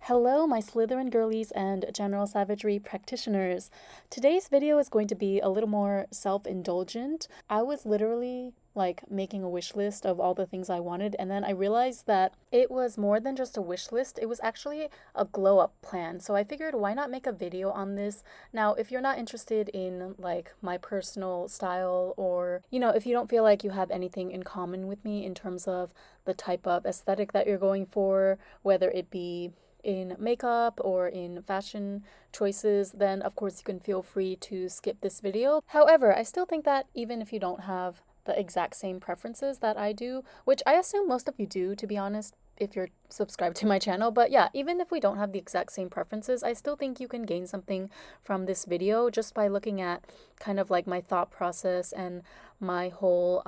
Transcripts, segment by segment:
Hello, my Slytherin girlies and general savagery practitioners. Today's video is going to be a little more self-indulgent. I was literally making a wish list of all the things I wanted, and then I realized that it was more than just a wish list. It was actually a glow up plan. So I figured, why not make a video on this? Now, if you're not interested in my personal style, or if you don't feel like you have anything in common with me in terms of the type of aesthetic that you're going for, whether it be in makeup or in fashion choices, then of course you can feel free to skip this video. However, I still think that even if you don't have the exact same preferences that I do, which I assume most of you do, to be honest, if you're subscribed to my channel. But yeah, even if we don't have the exact same preferences, I still think you can gain something from this video just by looking at kind of my thought process and my whole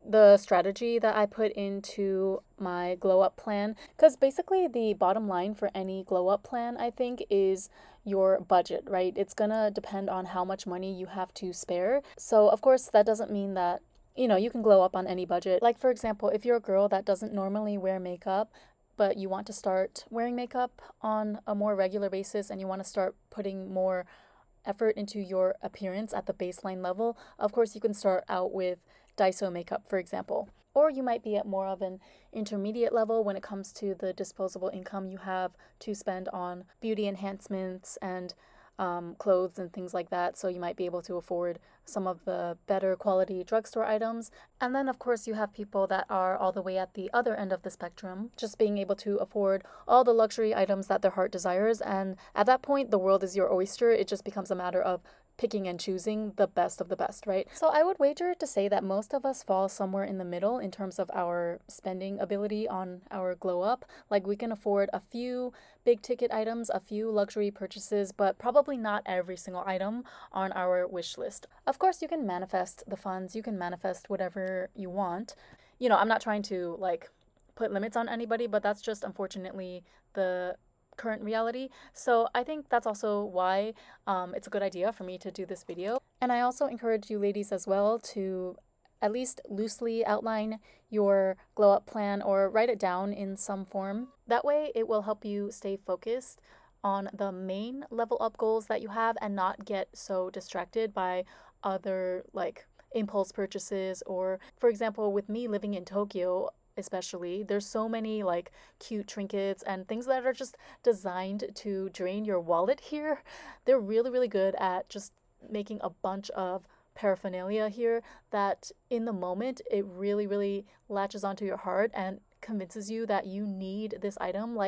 the strategy that I put into my glow up plan. Because basically the bottom line for any glow up plan, I think, is your budget, right? It's gonna depend on how much money you have to spare. So of course that doesn't mean that you can glow up on any budget. Like, for example, if you're a girl that doesn't normally wear makeup, but you want to start wearing makeup on a more regular basis and you want to start putting more effort into your appearance at the baseline level, of course, you can start out with Daiso makeup, for example. Or you might be at more of an intermediate level when it comes to the disposable income you have to spend on beauty enhancements and clothes and things like that. So you might be able to afford some of the better quality drugstore items. And then, of course, you have people that are all the way at the other end of the spectrum, just being able to afford all the luxury items that their heart desires. And at that point, the world is your oyster. It just becomes a matter of picking and choosing the best of the best, right? So I would wager to say that most of us fall somewhere in the middle in terms of our spending ability on our glow up. Like, we can afford a few big ticket items, a few luxury purchases, but probably not every single item on our wish list. Of course, you can manifest the funds, you can manifest whatever you want. I'm not trying to put limits on anybody, but that's just unfortunately the current reality. So I think that's also why it's a good idea for me to do this video. And I also encourage you ladies as well to at least loosely outline your glow up plan or write it down in some form. That way it will help you stay focused on the main level up goals that you have and not get so distracted by other impulse purchases. Or, for example, with me living in Tokyo, especially, there's so many cute trinkets and things that are just designed to drain your wallet here. They're really, really good at just making a bunch of paraphernalia here that in the moment it really, really latches onto your heart and convinces you that you need this item.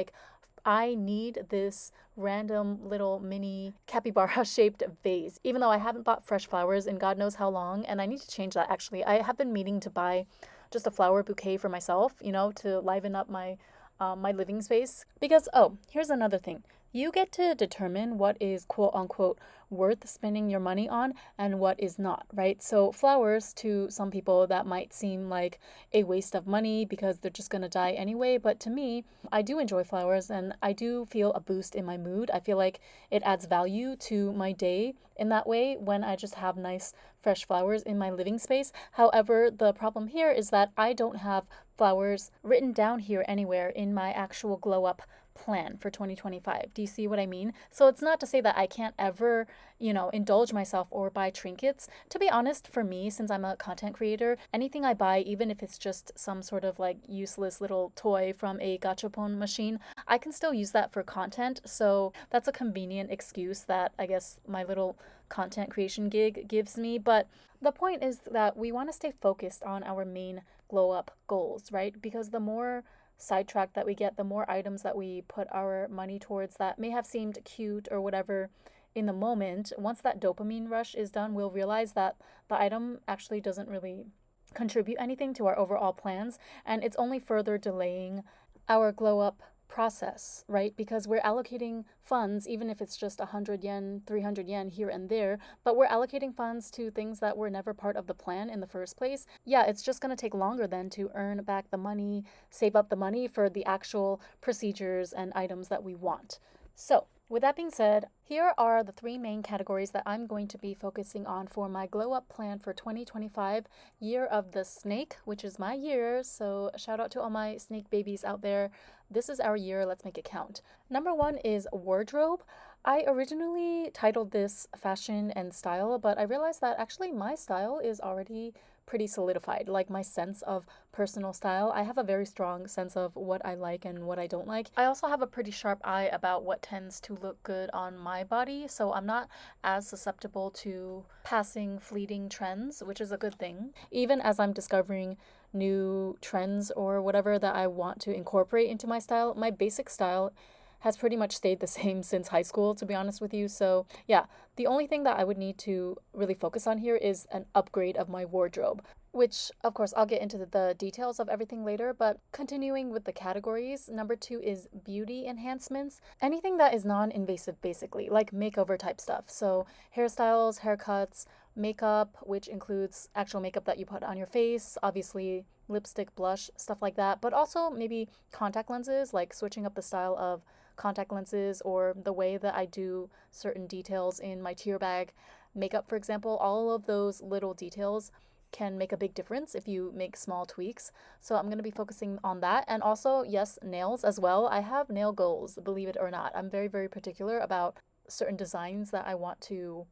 I need this random little mini capybara shaped vase, even though I haven't bought fresh flowers in God knows how long, and I need to change that actually. I have been meaning to buy just a flower bouquet for myself, to liven up my my living space. Because, oh, here's another thing. You get to determine what is quote unquote worth spending your money on and what is not, right? So flowers, to some people, that might seem like a waste of money because they're just gonna die anyway. But to me, I do enjoy flowers and I do feel a boost in my mood. I feel like it adds value to my day in that way when I just have nice fresh flowers in my living space. However, the problem here is that I don't have flowers written down here anywhere in my actual glow up plan for 2025. Do you see what I mean? So it's not to say that I can't ever, indulge myself or buy trinkets. To be honest, for me, since I'm a content creator, anything I buy, even if it's just some sort of useless little toy from a gachapon machine, I can still use that for content. So that's a convenient excuse that I guess my little content creation gig gives me. But the point is that we want to stay focused on our main glow up goals, right? Because the more sidetracked that we get, the more items that we put our money towards that may have seemed cute or whatever in the moment, once that dopamine rush is done, we'll realize that the item actually doesn't really contribute anything to our overall plans, and it's only further delaying our glow up process, right? Because we're allocating funds, even if it's just 100 yen, 300 yen here and there, but we're allocating funds to things that were never part of the plan in the first place. Yeah, it's just going to take longer then to earn back the money, save up the money for the actual procedures and items that we want. So With that being said, here are the three main categories that I'm going to be focusing on for my glow up plan for 2025, year of the snake, which is my year. So, shout out to all my snake babies out there. This is our year. Let's make it count. Number one is wardrobe. I originally titled this fashion and style, but I realized that actually my style is already pretty solidified. Like my sense of personal style, I have a very strong sense of what I like and what I don't like. I also have a pretty sharp eye about what tends to look good on my body, so I'm not as susceptible to passing fleeting trends, which is a good thing. Even as I'm discovering new trends or whatever that I want to incorporate into my style, my basic style has pretty much stayed the same since high school, to be honest with you. So, yeah, the only thing that I would need to really focus on here is an upgrade of my wardrobe, which, of course, I'll get into the details of everything later. But continuing with the categories, number two is beauty enhancements. Anything that is non invasive, basically, like makeover type stuff. So, hairstyles, haircuts, makeup, which includes actual makeup that you put on your face, obviously, lipstick, blush, stuff like that, but also maybe contact lenses, like switching up the style of contact lenses or the way that I do certain details in my tear bag makeup, for example. All of those little details can make a big difference if you make small tweaks. So I'm going to be focusing on that. And also, yes, nails as well. I have nail goals, believe it or not. I'm very, very particular about certain designs that I want to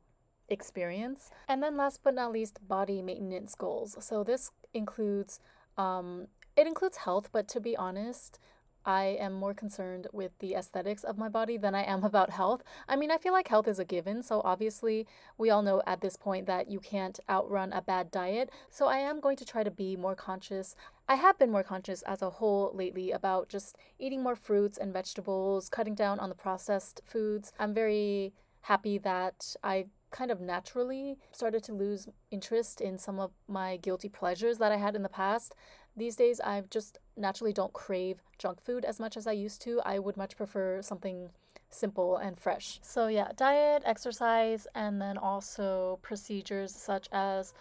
experience. And then last but not least, body maintenance goals. So this includes it includes health, but to be honest, I am more concerned with the aesthetics of my body than I am about health. I mean, I feel like health is a given, so obviously we all know at this point that you can't outrun a bad diet. So I am going to try to be more conscious. I have been more conscious as a whole lately about just eating more fruits and vegetables, cutting down on the processed foods. I'm very happy that I kind of naturally started to lose interest in some of my guilty pleasures that I had in the past. These days, I just naturally don't crave junk food as much as I used to. I would much prefer something simple and fresh. So, yeah, diet, exercise, and then also procedures such as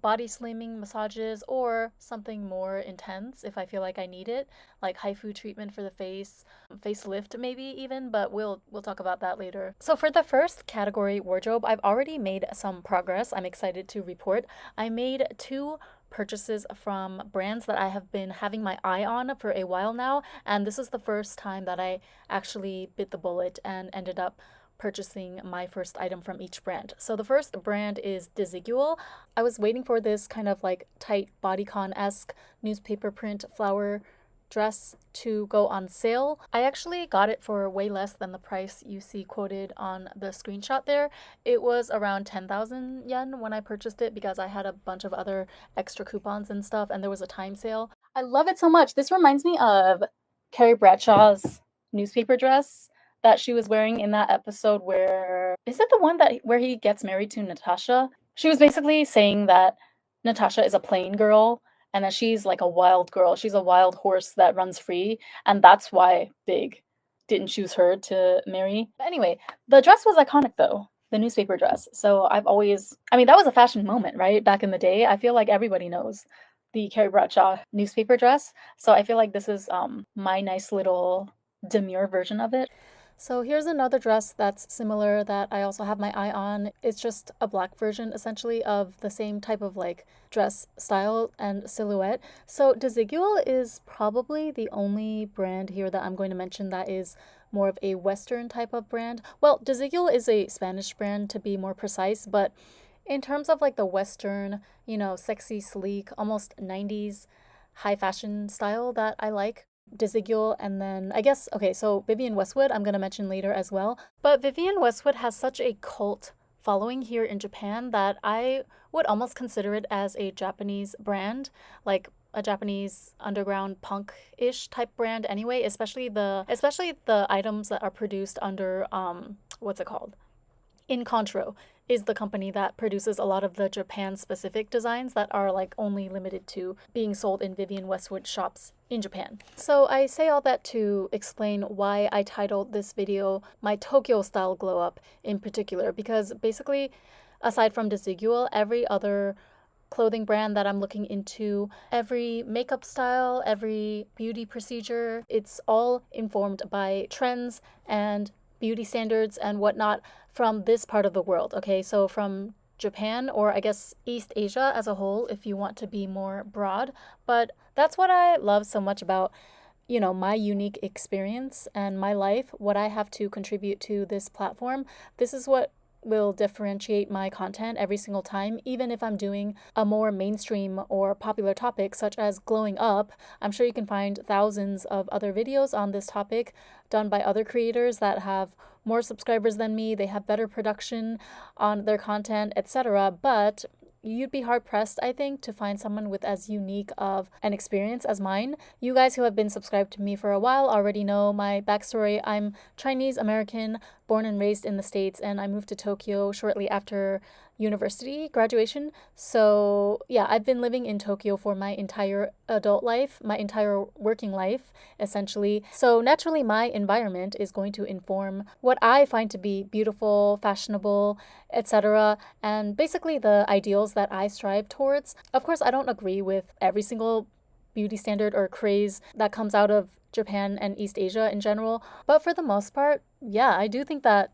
body slimming massages or something more intense if I feel like I need it, like HIFU treatment for the face, facelift maybe even, but we'll talk about that later. So for the first category, wardrobe, I've already made some progress. I'm excited to report. I made two purchases from brands that I have been having my eye on for a while now, and this is the first time that I actually bit the bullet and ended up purchasing my first item from each brand. So the first brand is Desigual. I was waiting for this kind of like tight bodycon-esque newspaper print flower dress to go on sale. I actually got it for way less than the price you see quoted on the screenshot there. It was around 10,000 yen when I purchased it because I had a bunch of other extra coupons and stuff and there was a time sale. I love it so much. This reminds me of Carrie Bradshaw's newspaper dress that she was wearing in that episode where is it the one that where he gets married to Natasha? She was basically saying that Natasha is a plain girl and that she's like a wild girl. She's a wild horse that runs free, and that's why Big didn't choose her to marry. But anyway, the dress was iconic though, the newspaper dress. So I've always, I mean, that was a fashion moment, right? Back in the day. I feel like everybody knows the Carrie Bradshaw newspaper dress. So I feel like this is my nice little demure version of it. So here's another dress that's similar that I also have my eye on. It's just a black version essentially of the same type of like dress style and silhouette. So Desigual is probably the only brand here that I'm going to mention that is more of a Western type of brand. Well, Desigual is a Spanish brand to be more precise, but in terms of like the Western, sexy, sleek, almost 90s high fashion style that I like, Desigual, and then I guess, okay, so Vivienne Westwood, I'm going to mention later as well. But Vivienne Westwood has such a cult following here in Japan that I would almost consider it as a Japanese brand, like a Japanese underground punk-ish type brand anyway, especially the items that are produced under what's it called? Incontro is the company that produces a lot of the Japan specific designs that are like only limited to being sold in Vivienne Westwood shops in Japan. So I say all that to explain why I titled this video my Tokyo style glow up in particular, because basically aside from Desigual, every other clothing brand that I'm looking into, every makeup style, every beauty procedure, it's all informed by trends and beauty standards and whatnot from this part of the world. Okay, so from Japan, or I guess East Asia as a whole, if you want to be more broad. But that's what I love so much about, my unique experience and my life, what I have to contribute to this platform. This is what will differentiate my content every single time, even if I'm doing a more mainstream or popular topic, such as glowing up. I'm sure you can find thousands of other videos on this topic done by other creators that have more subscribers than me, they have better production on their content, etc. But you'd be hard pressed, I think, to find someone with as unique of an experience as mine. You guys who have been subscribed to me for a while already know my backstory. I'm Chinese American, born and raised in the States, and I moved to Tokyo shortly after university graduation. So, yeah, I've been living in Tokyo for my entire adult life, my entire working life, essentially. So, naturally, my environment is going to inform what I find to be beautiful, fashionable, etc., and basically the ideals that I strive towards. Of course, I don't agree with every single beauty standard or craze that comes out of Japan and East Asia in general, but for the most part, yeah, I do think that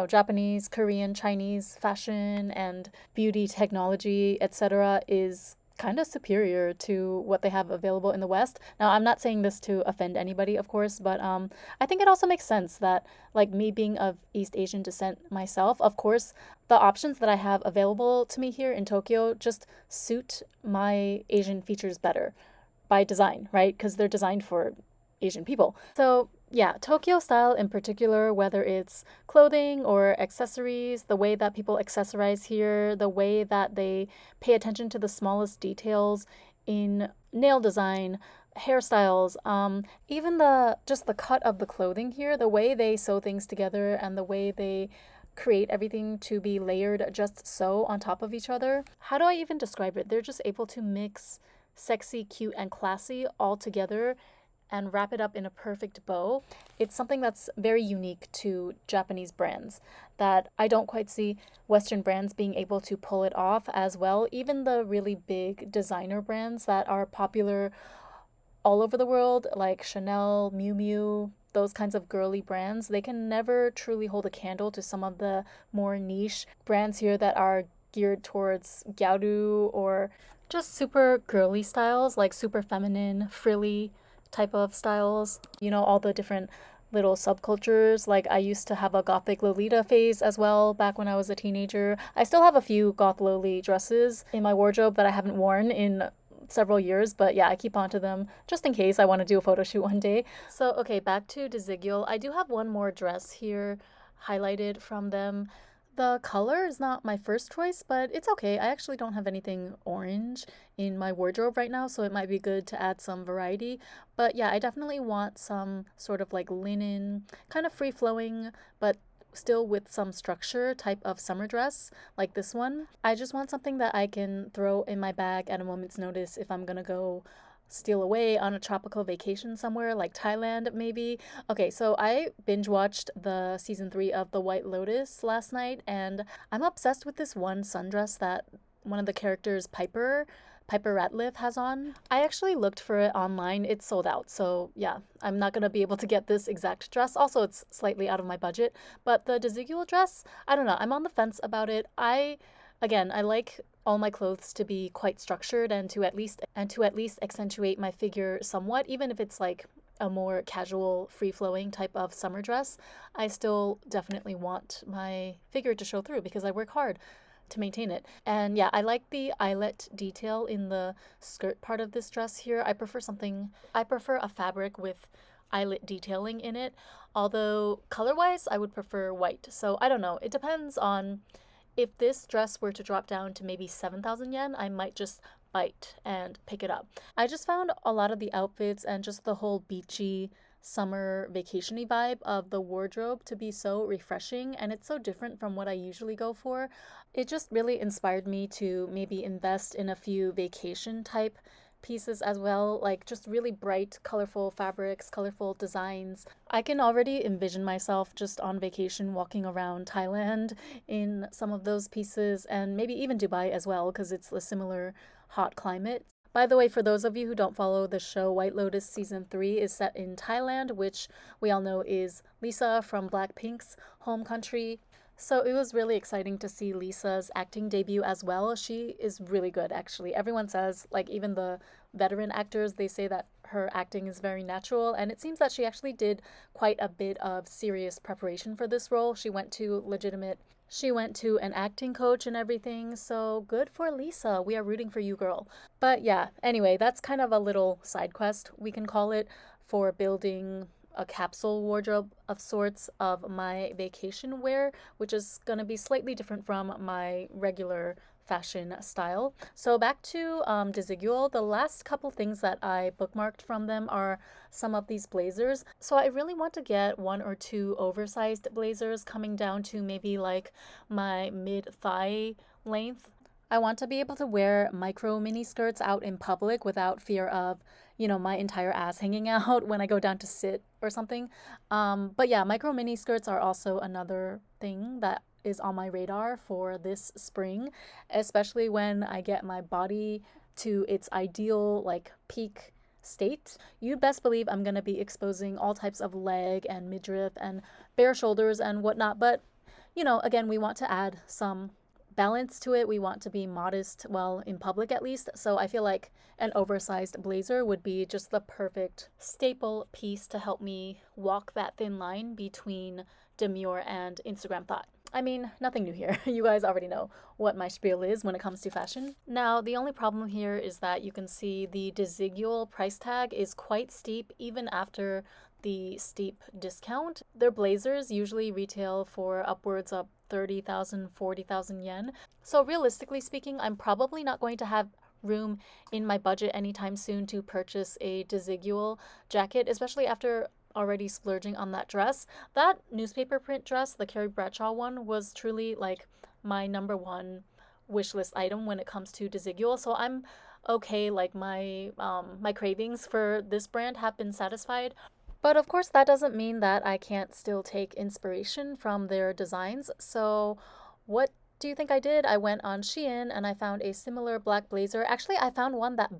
Japanese, Korean, Chinese fashion and beauty technology, etc., is kind of superior to what they have available in the West. Now, I'm not saying this to offend anybody, of course, but I think it also makes sense that, like me being of East Asian descent myself, of course, the options that I have available to me here in Tokyo just suit my Asian features better by design, right? Because they're designed for Asian people. So, yeah, Tokyo style in particular, whether it's clothing or accessories, the way that people accessorize here, the way that they pay attention to the smallest details in nail design, hairstyles, even the cut of the clothing here, the way they sew things together and the way they create everything to be layered just so on top of each other. How do I even describe it? They're just able to mix sexy, cute, and classy all together and wrap it up in a perfect bow. It's something that's very unique to Japanese brands that I don't quite see Western brands being able to pull it off as well. Even the really big designer brands that are popular all over the world, like Chanel, Miu Miu, those kinds of girly brands, they can never truly hold a candle to some of the more niche brands here that are geared towards gyaru or just super girly styles, like super feminine, frilly type of styles. All the different little subcultures. Like I used to have a gothic Lolita phase as well back when I was a teenager. I still have a few goth Loli dresses in my wardrobe that I haven't worn in several years, but yeah, I keep on to them just in case I want to do a photo shoot one day. So, okay, back to Desigual. I do have one more dress here highlighted from them. The color is not my first choice, but it's okay. I actually don't have anything orange in my wardrobe right now, so it might be good to add some variety. But yeah, I definitely want some sort of like linen, kind of free flowing, but still with some structure type of summer dress like this one. I just want something that I can throw in my bag at a moment's notice if I'm gonna go steal away on a tropical vacation somewhere like Thailand, maybe. Okay, so I binge watched the season 3 of The White Lotus last night, and I'm obsessed with this one sundress that one of the characters, Piper Ratliff, has on. I actually looked for it online. It's sold out. So, yeah, I'm not going to be able to get this exact dress. Also, it's slightly out of my budget. But the Desigual dress, I don't know. I'm on the fence about it. I like all my clothes to be quite structured and to at least accentuate my figure somewhat, even if it's like a more casual, free-flowing type of summer dress. I still definitely want my figure to show through because I work hard to maintain it. And yeah, I like the eyelet detail in the skirt part of this dress here. I prefer a fabric with eyelet detailing in it, although color-wise I would prefer white. So I don't know. It depends on if this dress were to drop down to maybe 7,000 yen, I might just bite and pick it up. I just found a lot of the outfits and just the whole beachy summer vacation-y vibe of the wardrobe to be so refreshing, and it's so different from what I usually go for. It just really inspired me to maybe invest in a few vacation type pieces as well, like just really bright, colorful fabrics, colorful designs. I can already envision myself just on vacation walking around Thailand in some of those pieces, and maybe even Dubai as well, because it's a similar hot climate. By the way, for those of you who don't follow the show, White Lotus season 3 is set in Thailand, which we all know is Lisa from Blackpink's home country. So it was really exciting to see Lisa's acting debut as well. She is really good, actually. Everyone says, like, even the veteran actors, they say that her acting is very natural, and it seems that she actually did quite a bit of serious preparation for this role. She went to an acting coach and everything, so good for Lisa. We are rooting for you, girl. But yeah, anyway, that's kind of a little side quest, we can call it, for building a capsule wardrobe of sorts of my vacation wear, which is going to be slightly different from my regular fashion style. So back to Desigual, the last couple things that I bookmarked from them are some of these blazers. So I really want to get one or two oversized blazers coming down to maybe like my mid-thigh length. I want to be able to wear micro mini skirts out in public without fear of, my entire ass hanging out when I go down to sit or something. But yeah, micro mini skirts are also another thing that is on my radar for this spring, especially when I get my body to its ideal, like, peak state. You best believe I'm going to be exposing all types of leg and midriff and bare shoulders and whatnot. But, again, we want to add some balance to it. We want to be modest, well, in public at least. So I feel like an oversized blazer would be just the perfect staple piece to help me walk that thin line between demure and Instagram thought. I mean, nothing new here. You guys already know what my spiel is when it comes to fashion. Now, the only problem here is that you can see the Desigual price tag is quite steep even after the steep discount. Their blazers usually retail for upwards of 30,000, 40,000 yen. So realistically speaking, I'm probably not going to have room in my budget anytime soon to purchase a Desigual jacket, especially after already splurging on that dress. That newspaper print dress, the Carrie Bradshaw one, was truly like my number one wish list item when it comes to Desigual. So I'm okay, like my cravings for this brand have been satisfied. But of course, that doesn't mean that I can't still take inspiration from their designs. So, what do you think I did? I went on Shein and I found a similar black blazer. Actually, I found one that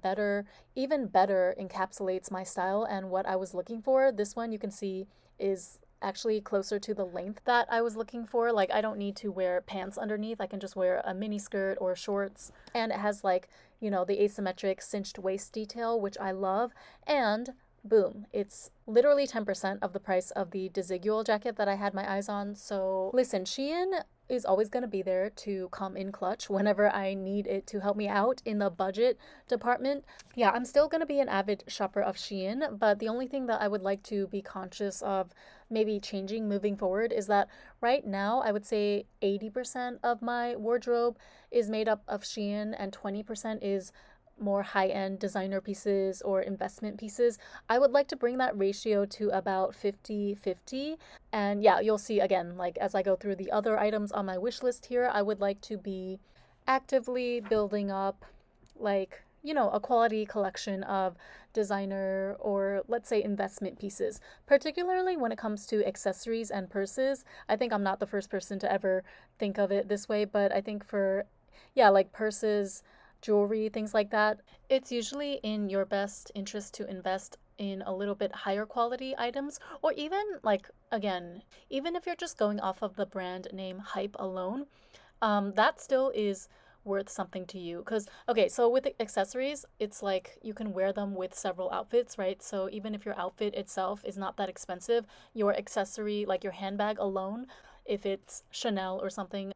even better encapsulates my style and what I was looking for. This one you can see is actually closer to the length that I was looking for. Like, I don't need to wear pants underneath. I can just wear a mini skirt or shorts. And it has, like, the asymmetric cinched waist detail, which I love. And boom, it's literally 10% of the price of the Desigual jacket that I had my eyes on. So listen, Shein is always going to be there to come in clutch whenever I need it to help me out in the budget department. Yeah, I'm still going to be an avid shopper of Shein, but the only thing that I would like to be conscious of maybe changing moving forward is that right now I would say 80% of my wardrobe is made up of Shein and 20% is more high-end designer pieces or investment pieces. I would like to bring that ratio to about 50-50. And yeah, you'll see again, like as I go through the other items on my wish list here, I would like to be actively building up, like, a quality collection of designer or, let's say, investment pieces, particularly when it comes to accessories and purses. I think I'm not the first person to ever think of it this way, but I think for, yeah, like purses, jewelry, things like that, it's usually in your best interest to invest in a little bit higher quality items, or even, like, again, even if you're just going off of the brand name hype alone, that still is worth something to you. Because, okay, so with accessories, it's like you can wear them with several outfits, right? So even if your outfit itself is not that expensive, your accessory, like your handbag alone, if it's Chanel or something,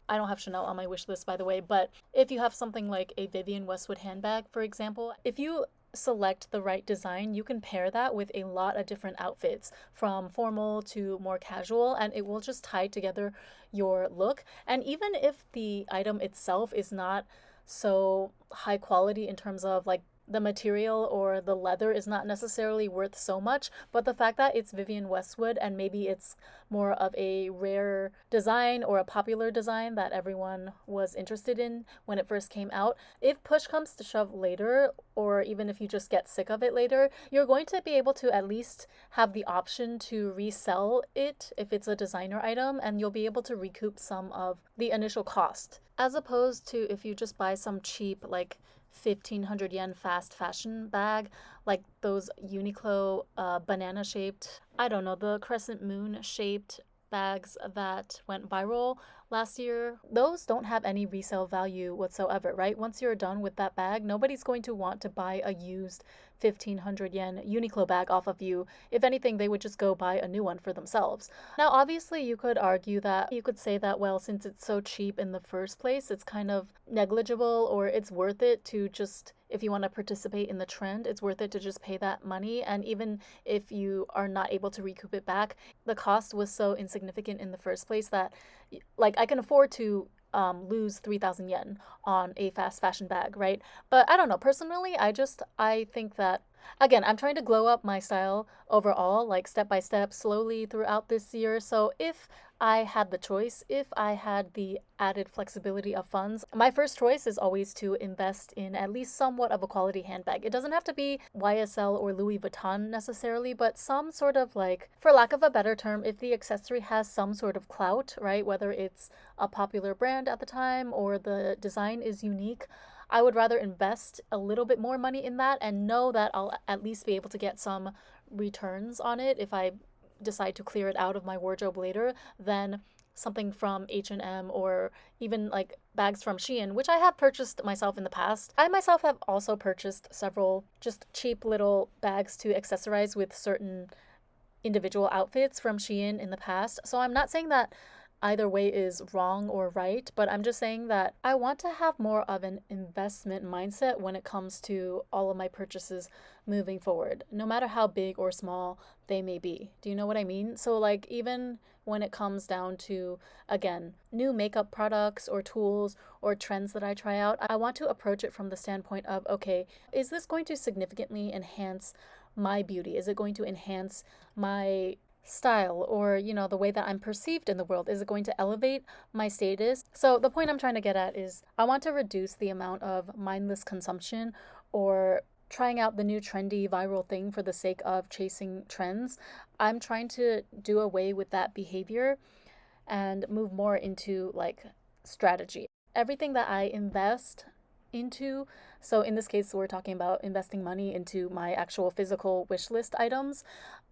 I don't have Chanel on my wish list, by the way, but if you have something like a Vivienne Westwood handbag, for example, if you select the right design, you can pair that with a lot of different outfits, from formal to more casual, and it will just tie together your look. And even if the item itself is not so high quality in terms of, like, the material or the leather is not necessarily worth so much, but the fact that it's Vivienne Westwood and maybe it's more of a rare design or a popular design that everyone was interested in when it first came out, if push comes to shove later, or even if you just get sick of it later, you're going to be able to at least have the option to resell it if it's a designer item, and you'll be able to recoup some of the initial cost. As opposed to if you just buy some cheap, like 1500 yen fast fashion bag, like those Uniqlo banana shaped, I don't know, the crescent moon shaped bags that went viral last year. Those don't have any resale value whatsoever, right? Once you're done with that bag, nobody's going to want to buy a used 1500 yen Uniqlo bag off of you. If anything, they would just go buy a new one for themselves. Now, obviously, you could argue that, you could say that, well, since it's so cheap in the first place, it's kind of negligible, or it's worth it to just, if you want to participate in the trend, it's worth it to just pay that money. And even if you are not able to recoup it back, the cost was so insignificant in the first place that, like, I can afford to lose 3,000 yen on a fast fashion bag, right? But I don't know. Personally, I think that, again, I'm trying to glow up my style overall, like step by step, slowly throughout this year. So if I had the choice, if I had the added flexibility of funds, my first choice is always to invest in at least somewhat of a quality handbag. It doesn't have to be YSL or Louis Vuitton necessarily, but some sort of, like, for lack of a better term, if the accessory has some sort of clout, right? Whether it's a popular brand at the time or the design is unique, I would rather invest a little bit more money in that and know that I'll at least be able to get some returns on it if I decide to clear it out of my wardrobe later, than something from H&M or even like bags from Shein, which I have purchased myself in the past. I myself have also purchased several just cheap little bags to accessorize with certain individual outfits from Shein in the past. So I'm not saying that either way is wrong or right, but I'm just saying that I want to have more of an investment mindset when it comes to all of my purchases moving forward, no matter how big or small they may be. Do you know what I mean? So, like, even when it comes down to, again, new makeup products or tools or trends that I try out, I want to approach it from the standpoint of, okay, is this going to significantly enhance my beauty? Is it going to enhance my style, or, you know, the way that I'm perceived in the world? Is it going to elevate my status? So the point I'm trying to get at is I want to reduce the amount of mindless consumption or trying out the new trendy viral thing for the sake of chasing trends. I'm trying to do away with that behavior and move more into, like, strategy. Everything that I invest into, so in this case we're talking about investing money into my actual physical wish list items,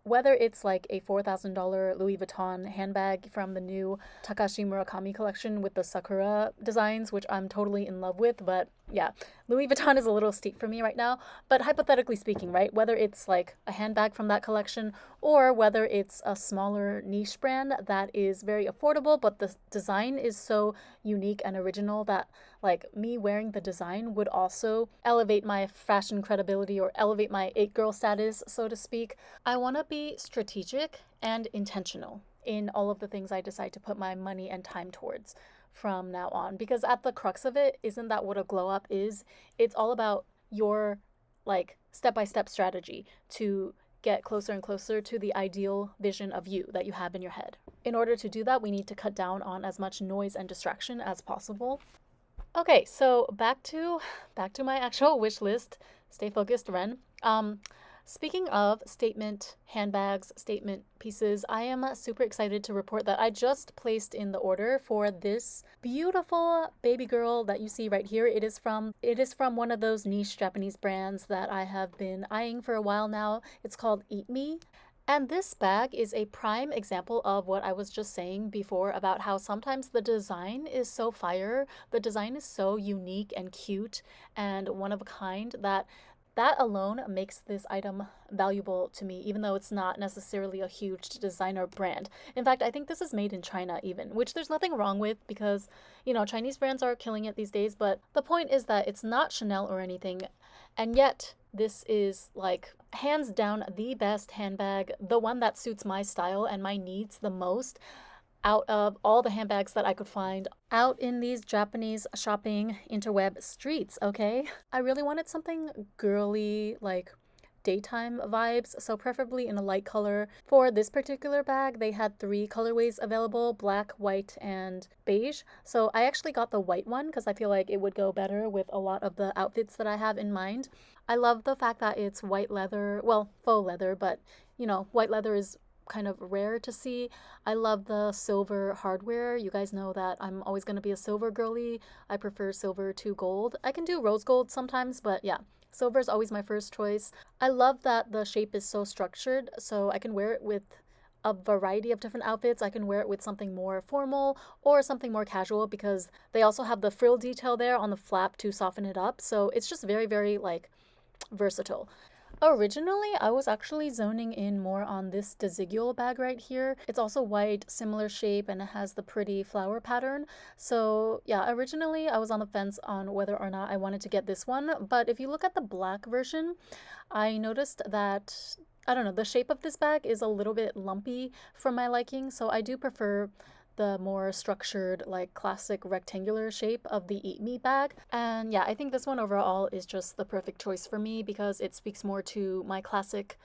whether it's like a $4,000 Louis Vuitton handbag from the new Takashi Murakami collection with the sakura designs, which I'm totally in love with, but yeah, Louis Vuitton is a little steep for me right now. But hypothetically speaking, right, whether it's like a handbag from that collection or whether it's a smaller niche brand that is very affordable, but the design is so unique and original that, like, me wearing the design would also elevate my fashion credibility or elevate my it girl status, so to speak. I want to be strategic and intentional in all of the things I decide to put my money and time towards from now on, because at the crux of it, isn't that what a glow up is? It's all about your, like, step-by-step strategy to get closer and closer to the ideal vision of you that you have in your head. In order to do that, we need to cut down on as much noise and distraction as possible. Okay, so back to my actual wish list. Stay focused, Ren. Speaking of statement handbags, statement pieces, I am super excited to report that I just placed in the order for this beautiful baby girl that you see right here. It is from one of those niche Japanese brands that I have been eyeing for a while now. It's called Eat Me. And this bag is a prime example of what I was just saying before about how sometimes the design is so fire, the design is so unique and cute and one of a kind that alone makes this item valuable to me, even though it's not necessarily a huge designer brand. In fact, I think this is made in China even, which there's nothing wrong with because, you know, Chinese brands are killing it these days, but the point is that it's not Chanel or anything, and yet this is, like, hands down the best handbag, the one that suits my style and my needs the most out of all the handbags that I could find out in these Japanese shopping interweb streets, okay? I really wanted something girly, like daytime vibes, so preferably in a light color. For this particular bag, they had 3 colorways available: black, white, and beige. So I actually got the white one because I feel like it would go better with a lot of the outfits that I have in mind. I love the fact that it's white leather, well, faux leather, but, you know, white leather is kind of rare to see. I love the silver hardware. You guys know that I'm always going to be a silver girly. I prefer silver to gold. I can do rose gold sometimes, but yeah, silver is always my first choice. I love that the shape is so structured, so I can wear it with a variety of different outfits. I can wear it with something more formal or something more casual because they also have the frill detail there on the flap to soften it up. So it's just very, very like versatile. Originally, I was actually zoning in more on this Desigual bag right here. It's also white, similar shape, and it has the pretty flower pattern. So yeah, originally I was on the fence on whether or not I wanted to get this one. But if you look at the black version, I noticed that, I don't know, the shape of this bag is a little bit lumpy for my liking. So I do prefer the more structured, like classic rectangular shape of the Eat Me bag. And yeah, I think this one overall is just the perfect choice for me because it speaks more to my classic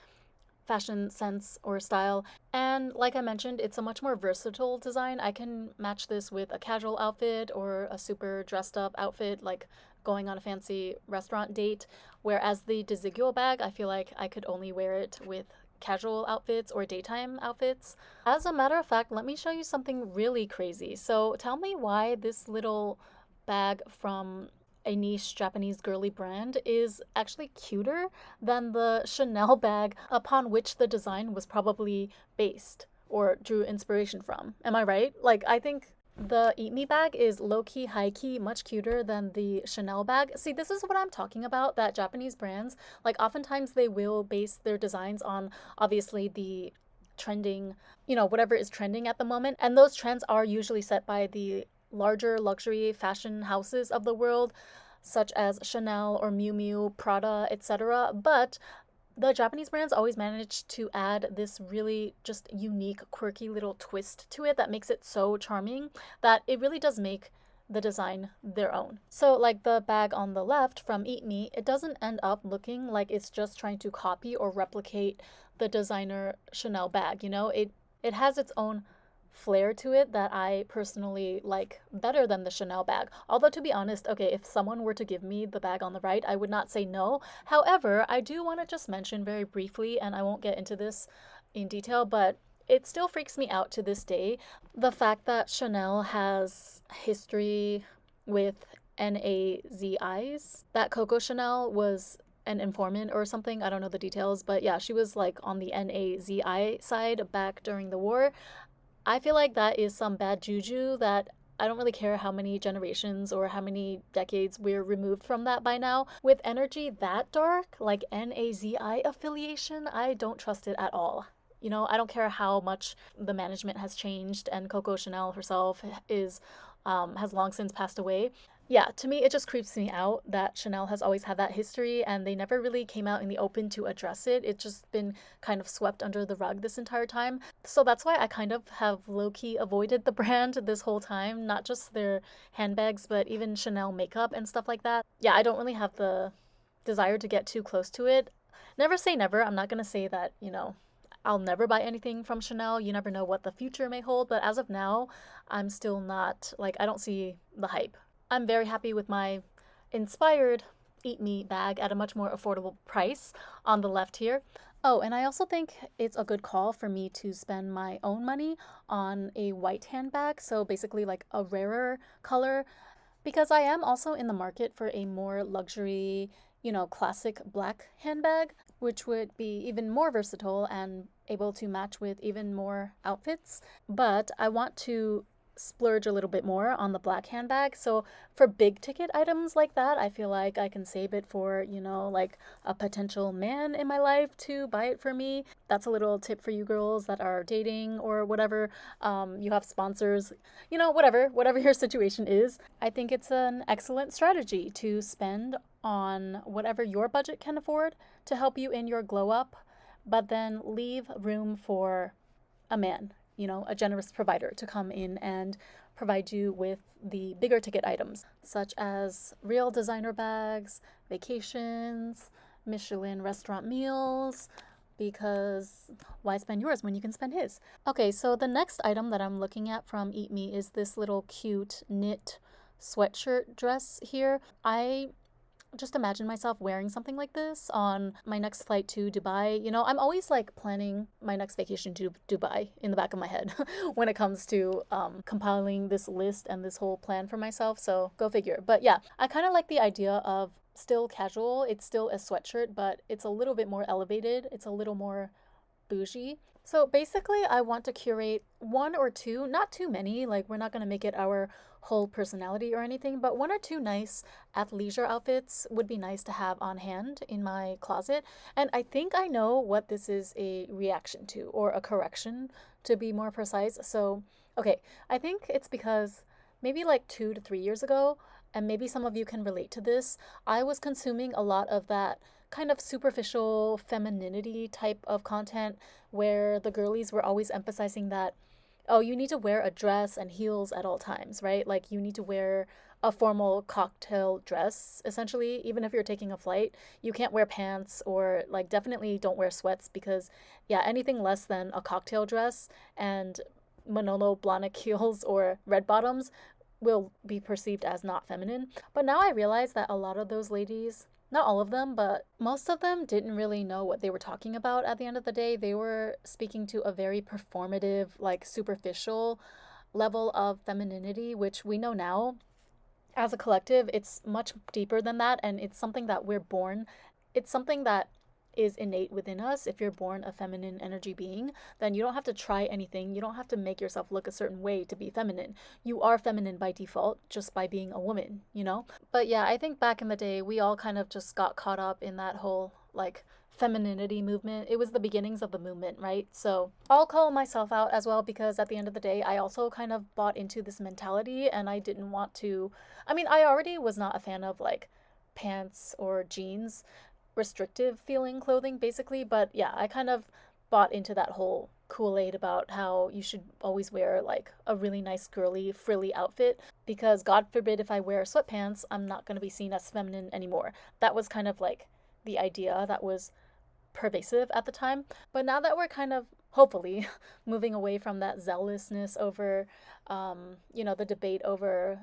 fashion sense or style. And like I mentioned, it's a much more versatile design. I can match this with a casual outfit or a super dressed up outfit, like going on a fancy restaurant date. Whereas the Desigual bag, I feel like I could only wear it with casual outfits or daytime outfits. As a matter of fact, let me show you something really crazy. So tell me why this little bag from a niche Japanese girly brand is actually cuter than the Chanel bag upon which the design was probably based or drew inspiration from. Am I right? Like, I think the Eat Me bag is low-key, high-key, much cuter than the Chanel bag. See, this is what I'm talking about, that Japanese brands, like oftentimes they will base their designs on obviously the trending, whatever is trending at the moment. And those trends are usually set by the larger luxury fashion houses of the world, such as Chanel or Miu Miu, Prada, etc. But the Japanese brands always manage to add this really just unique, quirky little twist to it that makes it so charming that it really does make the design their own. So like the bag on the left from Eat Me, it doesn't end up looking like it's just trying to copy or replicate the designer Chanel bag, It has its own flair to it that I personally like better than the Chanel bag. Although to be honest, okay, if someone were to give me the bag on the right, I would not say no. However, I do want to just mention very briefly, and I won't get into this in detail, but it still freaks me out to this day, the fact that Chanel has history with NAZIs. That Coco Chanel was an informant or something. I don't know the details, but yeah, she was like on the NAZI side back during the war. I feel like that is some bad juju that I don't really care how many generations or how many decades we're removed from that by now. With energy that dark, like NAZI affiliation, I don't trust it at all. I don't care how much the management has changed and Coco Chanel herself has long since passed away. Yeah, to me, it just creeps me out that Chanel has always had that history and they never really came out in the open to address it. It's just been kind of swept under the rug this entire time. So that's why I kind of have low-key avoided the brand this whole time, not just their handbags, but even Chanel makeup and stuff like that. Yeah, I don't really have the desire to get too close to it. Never say never. I'm not going to say that, I'll never buy anything from Chanel. You never know what the future may hold. But as of now, I'm still not, like, I don't see the hype. I'm very happy with my inspired Eat Me bag at a much more affordable price on the left here. Oh, and I also think it's a good call for me to spend my own money on a white handbag. So basically like a rarer color, because I am also in the market for a more luxury, classic black handbag, which would be even more versatile and able to match with even more outfits. But I want to splurge a little bit more on the black handbag. So for big ticket items like that, I feel like I can save it for, like a potential man in my life to buy it for me. That's a little tip for you girls that are dating or whatever. You have sponsors, whatever your situation is. I think it's an excellent strategy to spend on whatever your budget can afford to help you in your glow up, but then leave room for a man, a generous provider to come in and provide you with the bigger ticket items, such as real designer bags, vacations, Michelin restaurant meals, because why spend yours when you can spend his? Okay, so the next item that I'm looking at from Eat Me is this little cute knit sweatshirt dress here. I just imagine myself wearing something like this on my next flight to Dubai. You know, I'm always like planning my next vacation to Dubai in the back of my head when it comes to compiling this list and this whole plan for myself. So go figure. But yeah, I kind of like the idea of still casual. It's still a sweatshirt, but it's a little bit more elevated. It's a little more bougie. So basically, I want to curate one or two, not too many, like we're not going to make it our whole personality or anything, but one or two nice athleisure outfits would be nice to have on hand in my closet. And I think I know what this is a reaction to, or a correction to be more precise. So, okay, I think it's because maybe like 2 to 3 years ago, and maybe some of you can relate to this, I was consuming a lot of that kind of superficial femininity type of content where the girlies were always emphasizing that, oh, you need to wear a dress and heels at all times, right? Like you need to wear a formal cocktail dress, essentially, even if you're taking a flight. You can't wear pants, or like definitely don't wear sweats, because yeah, anything less than a cocktail dress and Manolo Blahnik heels or red bottoms will be perceived as not feminine. But now I realize that a lot of those ladies, not all of them, but most of them didn't really know what they were talking about at the end of the day. They were speaking to a very performative, like superficial level of femininity, which we know now as a collective, it's much deeper than that. And it's something that we're born, it's something that is innate within us. If you're born a feminine energy being, then you don't have to try anything. You don't have to make yourself look a certain way to be feminine. You are feminine by default just by being a woman, you know? But yeah, I think back in the day, we all kind of just got caught up in that whole like femininity movement. It was the beginnings of the movement, right? So I'll call myself out as well, because at the end of the day, I also kind of bought into this mentality, and I didn't want to. I mean, I already was not a fan of like pants or jeans, restrictive feeling clothing basically, but yeah, I kind of bought into that whole Kool-Aid about how you should always wear like a really nice girly frilly outfit, because God forbid if I wear sweatpants, I'm not going to be seen as feminine anymore. That was kind of like the idea that was pervasive at the time. But now that we're kind of hopefully moving away from that zealousness over the debate over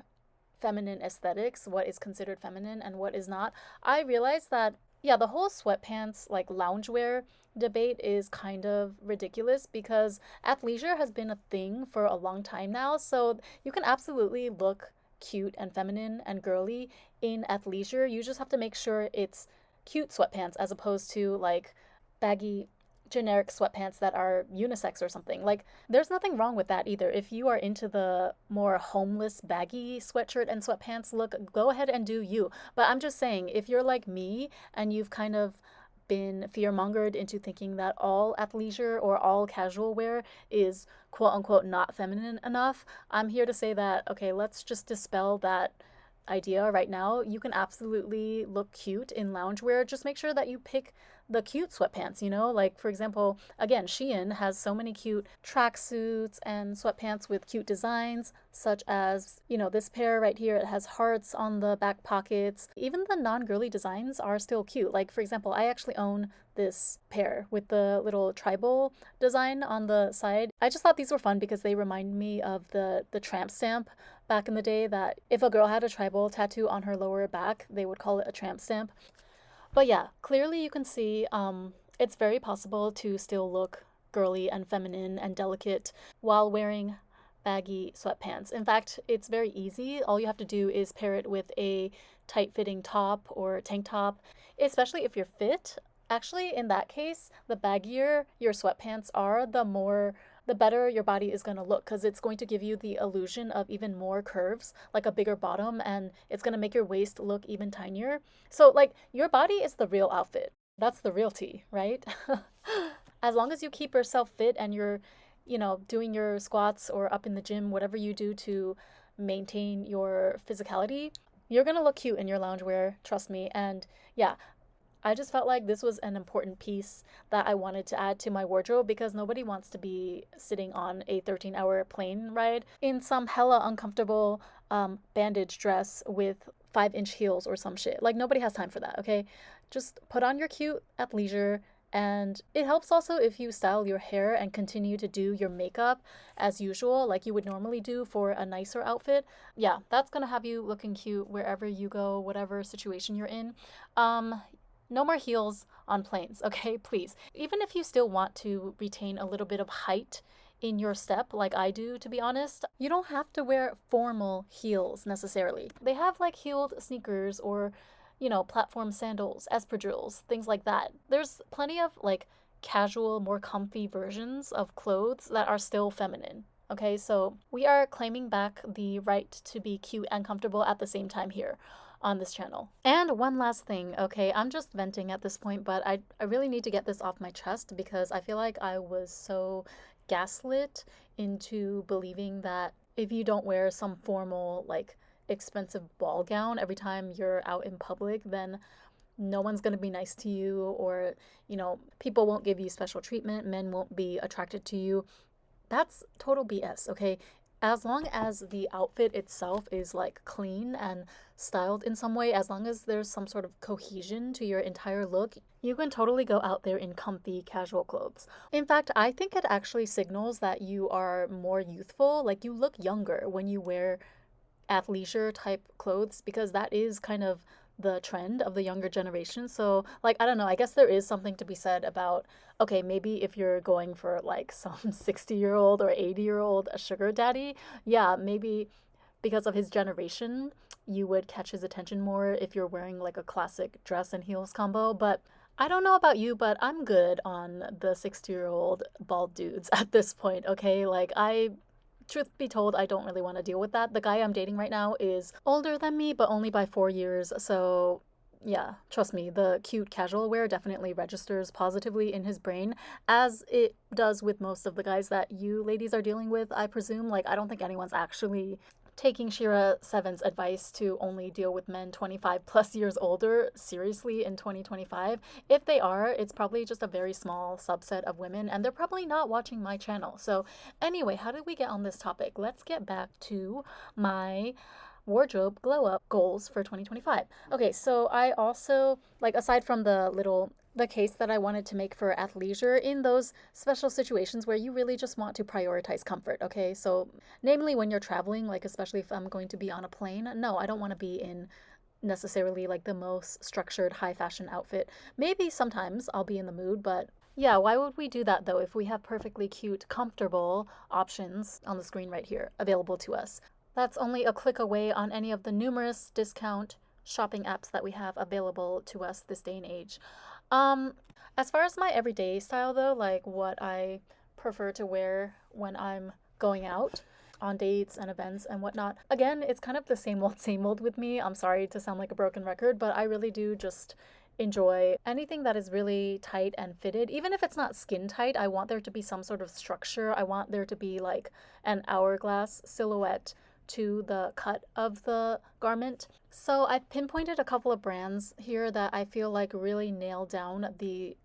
feminine aesthetics, what is considered feminine and what is not, I realized that yeah, the whole sweatpants like loungewear debate is kind of ridiculous, because athleisure has been a thing for a long time now. So you can absolutely look cute and feminine and girly in athleisure. You just have to make sure it's cute sweatpants as opposed to like baggy generic sweatpants that are unisex or something. Like, there's nothing wrong with that either. If you are into the more homeless, baggy sweatshirt and sweatpants look, go ahead and do you. But I'm just saying, if you're like me and you've kind of been fear-mongered into thinking that all athleisure or all casual wear is quote unquote not feminine enough, I'm here to say that, okay, let's just dispel that idea right now. You can absolutely look cute in loungewear. Just make sure that you pick the cute sweatpants, you know? Like, for example, again, Shein has so many cute tracksuits and sweatpants with cute designs, such as, this pair right here. It has hearts on the back pockets. Even the non-girly designs are still cute. Like, for example, I actually own this pair with the little tribal design on the side. I just thought these were fun because they remind me of the tramp stamp back in the day, that if a girl had a tribal tattoo on her lower back, they would call it a tramp stamp. But yeah, clearly you can see it's very possible to still look girly and feminine and delicate while wearing baggy sweatpants. In fact, it's very easy. All you have to do is pair it with a tight-fitting top or tank top, especially if you're fit. Actually, in that case, the baggier your sweatpants are, the better your body is going to look, because it's going to give you the illusion of even more curves, like a bigger bottom, and it's going to make your waist look even tinier. So, like, your body is the real outfit. That's the real tea, right? As long as you keep yourself fit and you're, doing your squats or up in the gym, whatever you do to maintain your physicality, you're going to look cute in your loungewear, trust me. And yeah, I just felt like this was an important piece that I wanted to add to my wardrobe, because nobody wants to be sitting on a 13-hour plane ride in some hella uncomfortable bandage dress with 5-inch heels or some shit. Like, nobody has time for that, okay? Just put on your cute athleisure And it helps also if you style your hair and continue to do your makeup as usual, like you would normally do for a nicer outfit. Yeah, that's gonna have you looking cute wherever you go, whatever situation you're in. Um, no more heels on planes, okay? Please. Even if you still want to retain a little bit of height in your step, like I do, to be honest, you don't have to wear formal heels necessarily. They have like heeled sneakers or, platform sandals, espadrilles, things like that. There's plenty of like casual, more comfy versions of clothes that are still feminine. Okay, so we are claiming back the right to be cute and comfortable at the same time here on this channel. And one last thing, okay, I'm just venting at this point, but I really need to get this off my chest because I feel like I was so gaslit into believing that if you don't wear some formal, like, expensive ball gown every time you're out in public, then no one's going to be nice to you, or, people won't give you special treatment, men won't be attracted to you. That's total BS, okay? As long as the outfit itself is like clean and styled in some way, as long as there's some sort of cohesion to your entire look, you can totally go out there in comfy casual clothes. In fact, I think it actually signals that you are more youthful, like you look younger when you wear athleisure type clothes, because that is kind of the trend of the younger generation. So, like, I don't know, I guess there is something to be said about, okay, maybe if you're going for like some 60-year-old or 80-year-old sugar daddy, yeah, maybe because of his generation, you would catch his attention more if you're wearing like a classic dress and heels combo. But I don't know about you, but I'm good on the 60-year-old bald dudes at this point, okay? Like, truth be told, I don't really want to deal with that. The guy I'm dating right now is older than me, but only by 4 years. So, yeah, trust me, the cute casual wear definitely registers positively in his brain, as it does with most of the guys that you ladies are dealing with, I presume. Like, I don't think anyone's actually taking Shira 7's advice to only deal with men 25 plus years older seriously in 2025. If they are, it's probably just a very small subset of women, and they're probably not watching my channel. So anyway, how did we get on this topic? Let's get back to my wardrobe glow up goals for 2025. Okay, so I also, like, aside from the case that I wanted to make for athleisure, in those special situations where you really just want to prioritize comfort, okay? So, namely when you're traveling, like, especially if I'm going to be on a plane, no, I don't want to be in necessarily like the most structured high fashion outfit. Maybe sometimes I'll be in the mood, but yeah, why would we do that though if we have perfectly cute, comfortable options on the screen right here available to us? That's only a click away on any of the numerous discount shopping apps that we have available to us this day and age. Um, as far as my everyday style though, like what I prefer to wear when I'm going out on dates and events and whatnot, again, it's kind of the same old with me. I'm sorry to sound like a broken record, but I really do just enjoy anything that is really tight and fitted. Even if it's not skin tight, I want there to be some sort of structure. I want there to be like an hourglass silhouette to the cut of the garment. So I've pinpointed a couple of brands here that I feel like really nail down the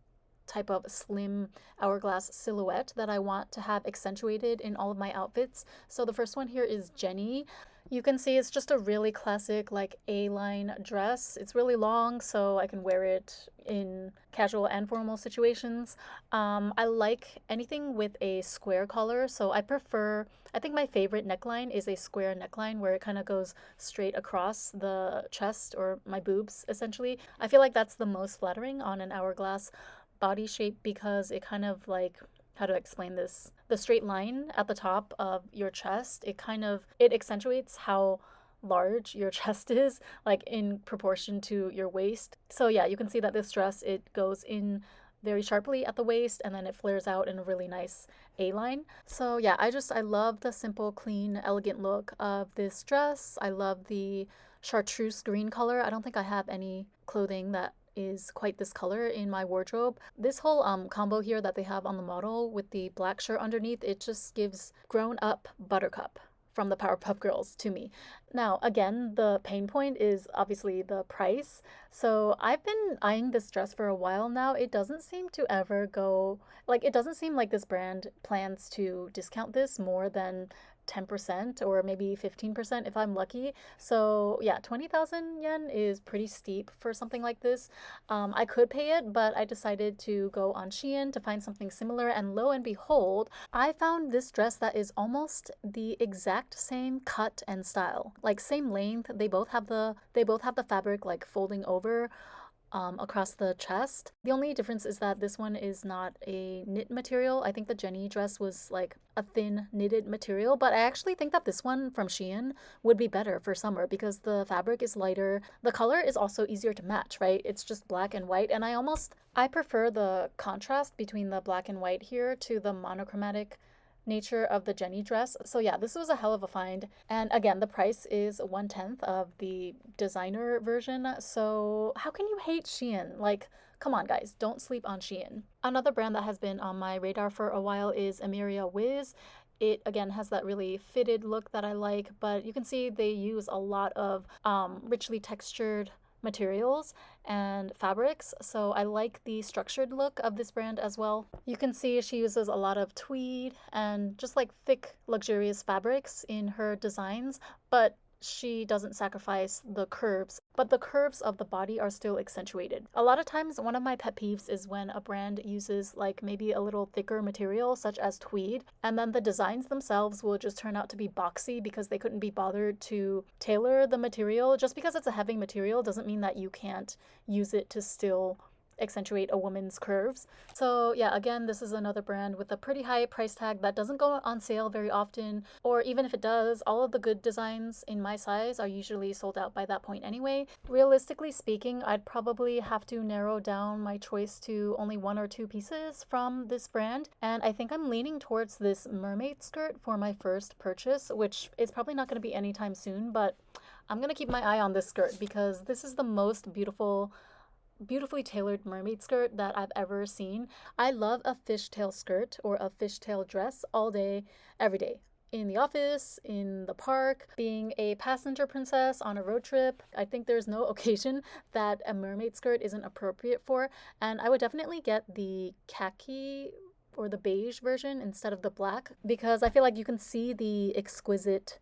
type of slim hourglass silhouette that I want to have accentuated in all of my outfits. So the first one here is Jenny. You can see it's just a really classic like A-line dress. It's really long, so I can wear it in casual and formal situations. I like anything with a square collar, so I think my favorite neckline is a square neckline where it kind of goes straight across the chest or my boobs, essentially. I feel like that's the most flattering on an hourglass body shape because it kind of like, how to explain this, the straight line at the top of your chest, it accentuates how large your chest is, like in proportion to your waist. So yeah, you can see that this dress, it goes in very sharply at the waist and then it flares out in a really nice A-line. So yeah, I love the simple, clean, elegant look of this dress. I love the chartreuse green color. I don't think I have any clothing that is quite this color in my wardrobe. This whole combo here that they have on the model with the black shirt underneath, it just gives grown up buttercup from the Powerpuff Girls to me. Now, again, the pain point is obviously the price. So I've been eyeing this dress for a while now. It doesn't seem to ever go, like, it doesn't seem like this brand plans to discount this more than 10% or maybe 15% if I'm lucky. So yeah, 20,000 yen is pretty steep for something like this. I could pay it, but I decided to go on Shein to find something similar. And lo and behold, I found this dress that is almost the exact same cut and style. Like same length. They both have the fabric like folding over across the chest. The only difference is that this one is not a knit material. I think the Jenny dress was like a thin knitted material, but I actually think that this one from Shein would be better for summer because the fabric is lighter. The color is also easier to match, right? It's just black and white, and I prefer the contrast between the black and white here to the monochromatic nature of the Jenny dress. So yeah, this was a hell of a find. And again, the price is 1/10 of the designer version. So how can you hate Shein? Like, come on, guys, don't sleep on Shein. Another brand that has been on my radar for a while is Emiria Wiz. It again has that really fitted look that I like, but you can see they use a lot of richly textured materials and fabrics, so I like the structured look of this brand as well. You can see she uses a lot of tweed and just like thick, luxurious fabrics in her designs, but she doesn't sacrifice the curves, but the curves of the body are still accentuated. A lot of times, one of my pet peeves is when a brand uses like maybe a little thicker material, such as tweed, and then the designs themselves will just turn out to be boxy because they couldn't be bothered to tailor the material. Just because it's a heavy material doesn't mean that you can't use it to still accentuate a woman's curves. So yeah, again, this is another brand with a pretty high price tag that doesn't go on sale very often, or even if it does, all of the good designs in my size are usually sold out by that point anyway. Realistically speaking, I'd probably have to narrow down my choice to only one or two pieces from this brand, and I think I'm leaning towards this mermaid skirt for my first purchase, which is probably not going to be anytime soon, but I'm going to keep my eye on this skirt because this is the most beautifully tailored mermaid skirt that I've ever seen. I love a fishtail skirt or a fishtail dress all day, every day. In the office, in the park, being a passenger princess on a road trip. I think there's no occasion that a mermaid skirt isn't appropriate for. And I would definitely get the khaki or the beige version instead of the black because I feel like you can see the exquisite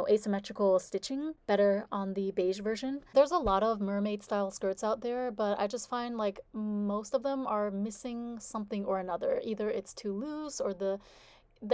asymmetrical stitching better on the beige version. There's a lot of mermaid style skirts out there, but I just find like most of them are missing something or another. Either it's too loose or the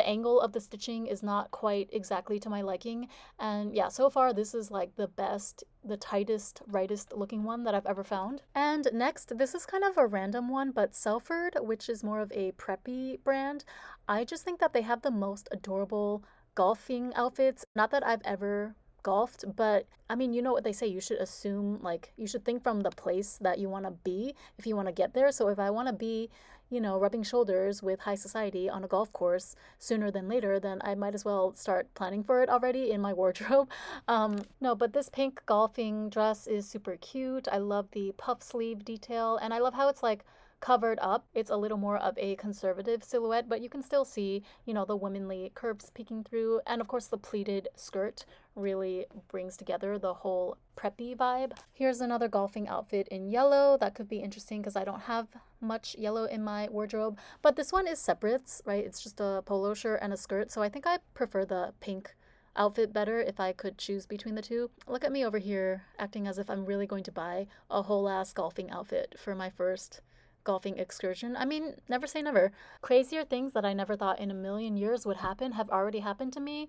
angle of the stitching is not quite exactly to my liking. And yeah, so far this is like the best, the tightest, rightest looking one that I've ever found. And next, this is kind of a random one, but Selford, which is more of a preppy brand, I just think that they have the most adorable golfing outfits. Not that I've ever golfed, but I mean, you know what they say, you should assume, like, you should think from the place that you want to be if you want to get there. So if I want to be, rubbing shoulders with high society on a golf course sooner than later, then I might as well start planning for it already in my wardrobe. No, but this pink golfing dress is super cute. I love the puff sleeve detail, and I love how it's like covered up. It's a little more of a conservative silhouette, but you can still see, the womanly curves peeking through. And of course, the pleated skirt really brings together the whole preppy vibe. Here's another golfing outfit in yellow that could be interesting because I don't have much yellow in my wardrobe, but this one is separates, right? It's just a polo shirt and a skirt, so I think I prefer the pink outfit better if I could choose between the two. Look at me over here acting as if I'm really going to buy a whole ass golfing outfit for my first golfing excursion. I mean, never say never. Crazier things that I never thought in a million years would happen have already happened to me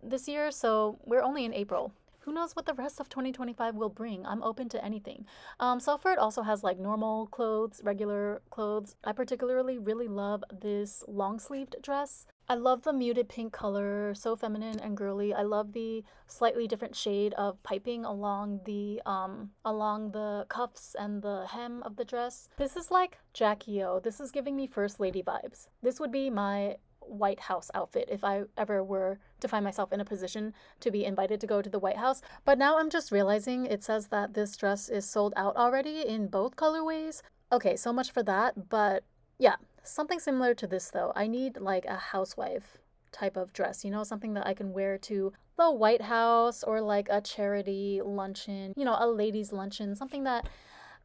this year, so we're only in April. Who knows what the rest of 2025 will bring? I'm open to anything. Selford also has like normal clothes, regular clothes. I particularly really love this long sleeved dress. I love the muted pink color, so feminine and girly. I love the slightly different shade of piping along the cuffs and the hem of the dress. This is like Jackie O. This is giving me First Lady vibes. This would be my White House outfit if I ever were to find myself in a position to be invited to go to the White House. But now I'm just realizing it says that this dress is sold out already in both colorways. Okay, so much for that. But yeah, something similar to this though. I need like a housewife type of dress, you know, something that I can wear to the White House or like a charity luncheon, you know, a ladies' luncheon, something that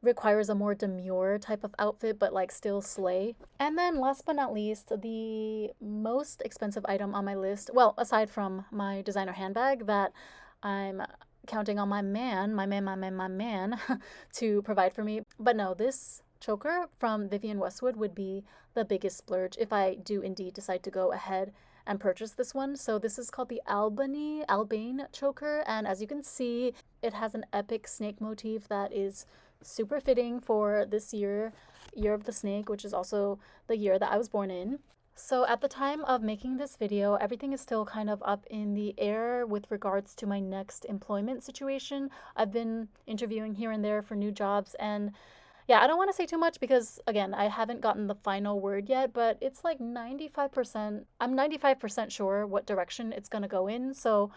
requires a more demure type of outfit, but like still slay. And then last but not least, the most expensive item on my list, well, aside from my designer handbag that I'm counting on my man to provide for me. But no, this choker from Vivienne Westwood would be the biggest splurge if I do indeed decide to go ahead and purchase this one. So this is called the Albane choker, and as you can see, it has an epic snake motif that is super fitting for this year of the snake, which is also the year that I was born in. So at the time of making this video, everything is still kind of up in the air with regards to my next employment situation. I've been interviewing here and there for new jobs, and yeah, I don't want to say too much because, again, I haven't gotten the final word yet, but it's like 95%. I'm 95% sure what direction it's going to go in. So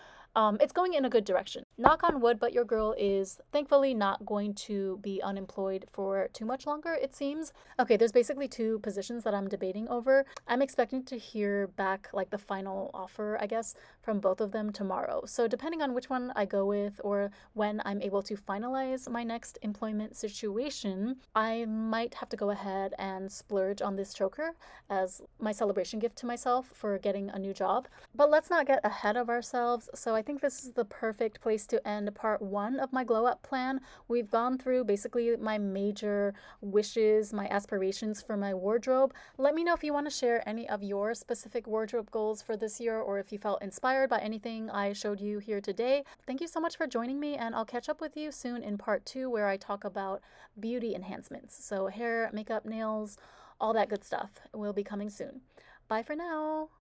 it's going in a good direction. Knock on wood, but your girl is thankfully not going to be unemployed for too much longer, it seems. Okay, there's basically two positions that I'm debating over. I'm expecting to hear back like the final offer, I guess, from both of them tomorrow. So depending on which one I go with or when I'm able to finalize my next employment situation, I might have to go ahead and splurge on this choker as my celebration gift to myself for getting a new job. But let's not get ahead of ourselves. So I think this is the perfect place to end part one of my glow up plan. We've gone through basically my major wishes, my aspirations for my wardrobe. Let me know if you want to share any of your specific wardrobe goals for this year, or if you felt inspired by anything I showed you here today. Thank you so much for joining me, and I'll catch up with you soon in part two, where I talk about beauty enhancements. So hair, makeup, nails, all that good stuff will be coming soon. Bye for now.